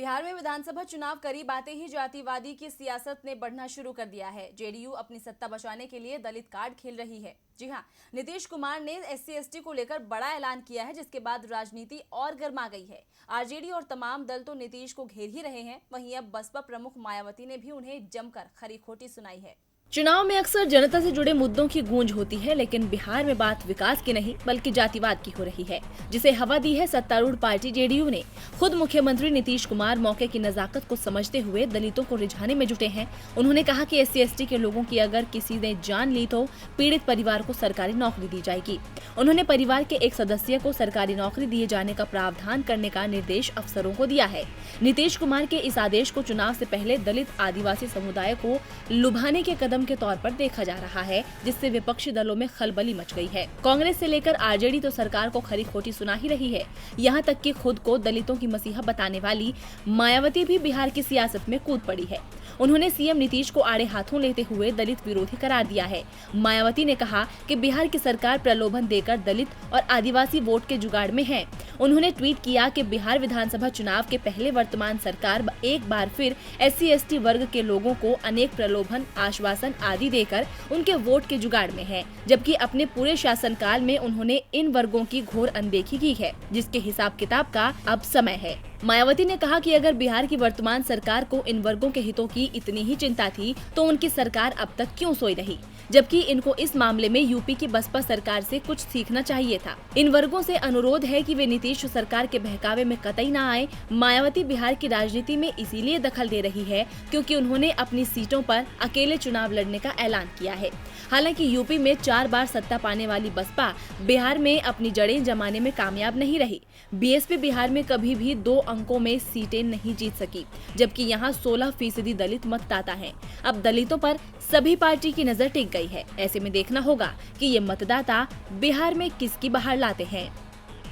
बिहार में विधानसभा चुनाव करीब आते ही जातिवादी की सियासत ने बढ़ना शुरू कर दिया है। जेडीयू अपनी सत्ता बचाने के लिए दलित कार्ड खेल रही है। जी हां, नीतीश कुमार ने एससी एसटी को लेकर बड़ा ऐलान किया है, जिसके बाद राजनीति और गर्मा गई है। आरजेडी और तमाम दल तो नीतीश को घेर ही रहे हैं। वहीं अब बसपा प्रमुख मायावती ने भी उन्हें जमकर खरी खोटी सुनाई है। चुनाव में अक्सर जनता से जुड़े मुद्दों की गूंज होती है, लेकिन बिहार में बात विकास की नहीं बल्कि जातिवाद की हो रही है, जिसे हवा दी है सत्तारूढ़ पार्टी जेडीयू ने। खुद मुख्यमंत्री नीतीश कुमार मौके की नजाकत को समझते हुए दलितों को रिझाने में जुटे हैं। उन्होंने कहा कि एससी एसटी के लोगों की अगर किसी ने जान ली तो पीड़ित परिवार को सरकारी नौकरी दी जाएगी। उन्होंने परिवार के एक सदस्य को सरकारी नौकरी दिए जाने का प्रावधान करने का निर्देश अफसरों को दिया है। नीतीश कुमार के इस आदेश को चुनाव से पहले दलित आदिवासी समुदाय को लुभाने के कदम के तौर पर देखा जा रहा है, जिससे विपक्षी दलों में खलबली मच गई है। कांग्रेस से लेकर आरजेडी तो सरकार को खरी खोटी सुना ही रही है। यहाँ तक कि खुद को दलितों की मसीहा बताने वाली मायावती भी बिहार की सियासत में कूद पड़ी है। उन्होंने सीएम नीतीश को आड़े हाथों लेते हुए दलित विरोधी करार दिया है। मायावती ने कहा कि बिहार की सरकार प्रलोभन देकर दलित और आदिवासी वोट के जुगाड़ में है। उन्होंने ट्वीट किया कि बिहार विधानसभा चुनाव के पहले वर्तमान सरकार एक बार फिर एससी एसटी वर्ग के लोगों को अनेक प्रलोभन, आश्वासन आदि देकर उनके वोट के जुगाड़ में है, जबकि अपने पूरे शासनकाल में उन्होंने इन वर्गों की घोर अनदेखी की है, जिसके हिसाब किताब का अब समय है। मायावती ने कहा कि अगर बिहार की वर्तमान सरकार को इन वर्गों के हितों की इतनी ही चिंता थी तो उनकी सरकार अब तक क्यों सोई रही, जबकि इनको इस मामले में यूपी की बसपा सरकार से कुछ सीखना चाहिए था। इन वर्गों से अनुरोध है कि वे नीतीश सरकार के बहकावे में कतई न आए। मायावती बिहार की राजनीति में इसीलिए दखल दे रही है क्योंकि उन्होंने अपनी सीटों पर अकेले चुनाव लड़ने का ऐलान किया है। हालांकि यूपी में 4 बार सत्ता पाने वाली बसपा बिहार में अपनी जड़ें जमाने में कामयाब नहीं रही। बीएसपी बिहार में कभी भी 2 अंकों में सीटें नहीं जीत सकी, जबकि यहाँ 16% दलित मतदाता हैं। अब दलितों पर सभी पार्टी की नजर टिक गई है। ऐसे में देखना होगा कि ये मतदाता बिहार में किसकी बहार लाते हैं।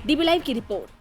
डीबी लाइव की रिपोर्ट।